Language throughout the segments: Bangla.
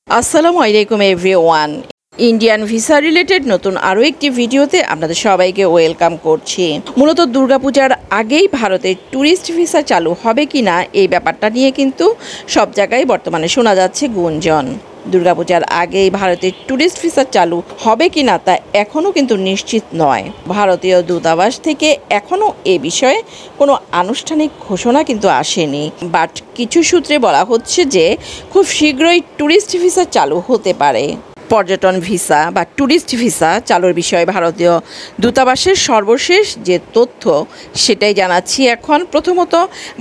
আসসালামু আলাইকুম এভরিওয়ান। ইন্ডিয়ান ভিসা রিলেটেড নতুন আরও একটি ভিডিওতে আপনাদের সবাইকে ওয়েলকাম করছি। মূলত দুর্গাপূজার আগেই ভারতে ট্যুরিস্ট ভিসা চালু হবে কি না এই ব্যাপারটা নিয়ে কিন্তু সব জায়গায় বর্তমানে শোনা যাচ্ছে গুঞ্জন। দুর্গাপূজার আগেই ভারতের ট্যুরিস্ট ভিসা চালু হবে কি না তা এখনও কিন্তু নিশ্চিত নয়। ভারতীয় দূতাবাস থেকে এখনও এ বিষয়ে কোনো আনুষ্ঠানিক ঘোষণা কিন্তু আসেনি, বাট কিছু সূত্রে বলা হচ্ছে যে খুব শীঘ্রই ট্যুরিস্ট ভিসা চালু হতে পারে। পর্যটন ভিসা বা ট্যুরিস্ট ভিসা চালুর বিষয়ে ভারতীয় দূতাবাসের সর্বশেষ যে তথ্য সেটাই জানাচ্ছি এখন। প্রথমত,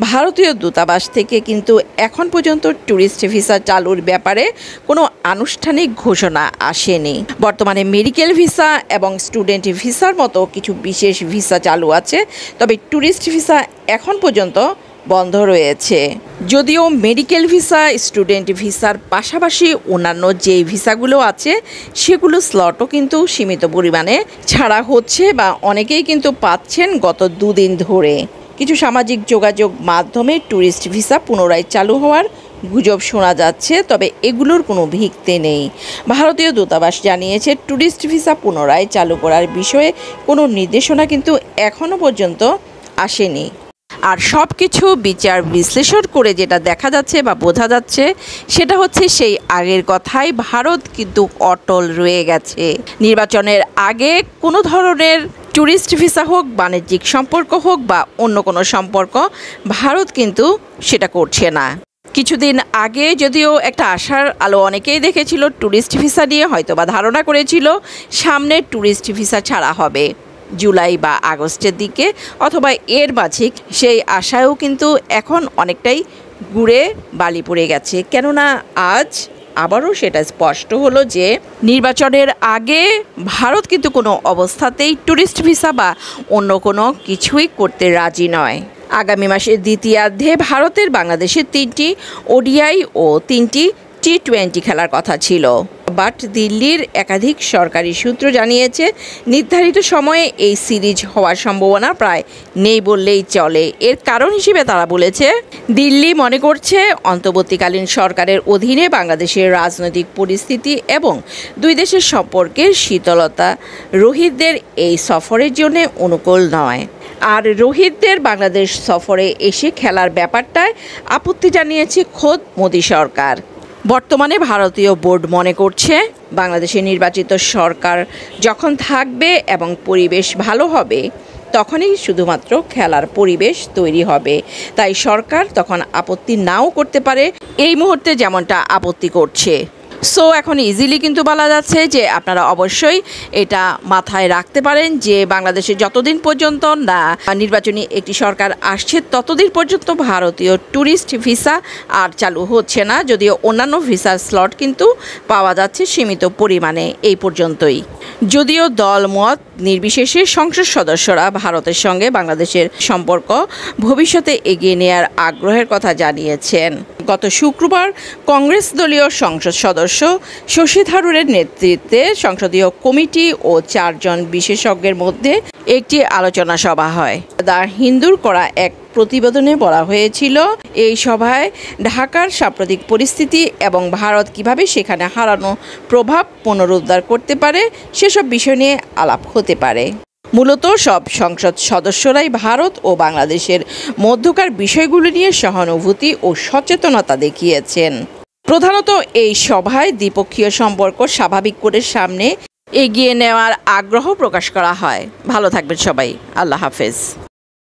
ভারতীয় দূতাবাস থেকে কিন্তু এখন পর্যন্ত ট্যুরিস্ট ভিসা চালুর ব্যাপারে কোনো আনুষ্ঠানিক ঘোষণা আসেনি। বর্তমানে মেডিকেল ভিসা এবং স্টুডেন্ট ভিসার মতো কিছু বিশেষ ভিসা চালু আছে, তবে ট্যুরিস্ট ভিসা এখন পর্যন্ত বন্ধ রয়েছে। যদিও মেডিকেল ভিসা, স্টুডেন্ট ভিসার পাশাপাশি অন্যান্য যেই ভিসাগুলো আছে সেগুলো স্লটও কিন্তু সীমিত পরিমাণে ছাড়া হচ্ছে বা অনেকেই কিন্তু পাচ্ছেন গত দুদিন ধরে। কিছু সামাজিক যোগাযোগ মাধ্যমে ট্যুরিস্ট ভিসা পুনরায় চালু হওয়ার গুজব শোনা যাচ্ছে, তবে এগুলোর কোনো ভিত্তি নেই। ভারতীয় দূতাবাস জানিয়েছে ট্যুরিস্ট ভিসা পুনরায় চালু করার বিষয়ে কোনো নির্দেশনা কিন্তু এখনও পর্যন্ত আসেনি। আর সব কিছু বিচার বিশ্লেষণ করে যেটা দেখা যাচ্ছে বা বোঝা যাচ্ছে সেটা হচ্ছে সেই আগের কথাই, ভারত কিন্তু অটল রয়ে গেছে। নির্বাচনের আগে কোনো ধরনের ট্যুরিস্ট ভিসা হোক, বাণিজ্যিক সম্পর্ক হোক বা অন্য কোনো সম্পর্ক, ভারত কিন্তু সেটা করছে না। কিছুদিন আগে যদিও একটা আশার আলো অনেকেই দেখেছিল ট্যুরিস্ট ভিসা নিয়ে, হয়তো বা ধারণা করেছিল সামনে ট্যুরিস্ট ভিসা ছাড়া হবে জুলাই বা আগস্টের দিকে অথবা এর মাঝে। সেই আশায়ও কিন্তু এখন অনেকটাই ঘুরে বালি পড়ে গেছে, কেননা আজ আবারও সেটা স্পষ্ট হলো যে নির্বাচনের আগে ভারত কিন্তু কোনো অবস্থাতেই ট্যুরিস্ট ভিসা বা অন্য কোনো কিছুই করতে রাজি নয়। আগামী মাসের দ্বিতীয়ার্ধে ভারতের বাংলাদেশের 3টি ওডিআই ও 3টি টি20 খেলার কথা ছিল, বাট দিল্লির একাধিক সরকারি সূত্র জানিয়েছে নির্ধারিত সময়ে এই সিরিজ হওয়ার সম্ভাবনা প্রায় নেই বললেই চলে। এর কারণ হিসেবে তারা বলেছে, দিল্লি মনে করছে অন্তর্বর্তীকালীন সরকারের অধীনে বাংলাদেশের রাজনৈতিক পরিস্থিতি এবং দুই দেশের সম্পর্কের শীতলতা রোহিতদের এই সফরের জন্য অনুকূল নয়। আর রোহিতদের বাংলাদেশ সফরে এসে খেলার ব্যাপারটায় আপত্তি জানিয়েছে খোদ মোদি সরকার। বর্তমানে ভারতীয় বোর্ড মনে করছে বাংলাদেশের নির্বাচিত সরকার যখন থাকবে এবং পরিবেশ ভালো হবে তখনই শুধুমাত্র খেলার পরিবেশ তৈরি হবে, তাই সরকার তখন আপত্তি নাও করতে পারে এই মুহূর্তে যেমনটা আপত্তি করছে। সো এখন ইজিলি কিন্তু বলা যাচ্ছে যে আপনারা অবশ্যই এটা মাথায় রাখতে পারেন যে বাংলাদেশে যতদিন পর্যন্ত না নির্বাচনী একটি সরকার আসছে ততদিন পর্যন্ত ভারতীয় ট্যুরিস্ট ভিসা আর চালু হচ্ছে না, যদিও অন্যান্য ভিসার স্লট কিন্তু পাওয়া যাচ্ছে সীমিত পরিমাণে এই পর্যন্তই। যদিও দলমত নির্বিশেষে সংসদ সদস্যরা ভারতের সঙ্গে বাংলাদেশের সম্পর্ক ভবিষ্যতে এগিয়ে নেওয়ার আগ্রহের কথা জানিয়েছেন। গত শুক্রবার কংগ্রেস দলীয় সংসদ সদস্য শশী থারুরের নেতৃত্বে সংসদীয় কমিটি ও 4 জন বিশেষজ্ঞের মধ্যে একটি আলোচনা সভা হয়। দ্য হিন্দুর করা এক প্রতিবেদনে বলা হয়েছিল এই সভায় ঢাকার সাম্প্রতিক পরিস্থিতি এবং ভারত কিভাবে সেখানে হারানো প্রভাব পুনরুদ্ধার করতে পারে সেসব বিষয় নিয়ে আলাপ হতে পারে। মূলত সব সংসদ সদস্যরাই ভারত ও বাংলাদেশের মধ্যকার বিষয়গুলো নিয়ে সহানুভূতি ও সচেতনতা দেখিয়েছেন। প্রধানত এই সভায় দ্বিপক্ষীয় সম্পর্ক স্বাভাবিক করে সামনে এগিয়ে নেওয়ার আগ্রহ প্রকাশ করা হয়। ভালো থাকবেন সবাই, আল্লাহ হাফেজ।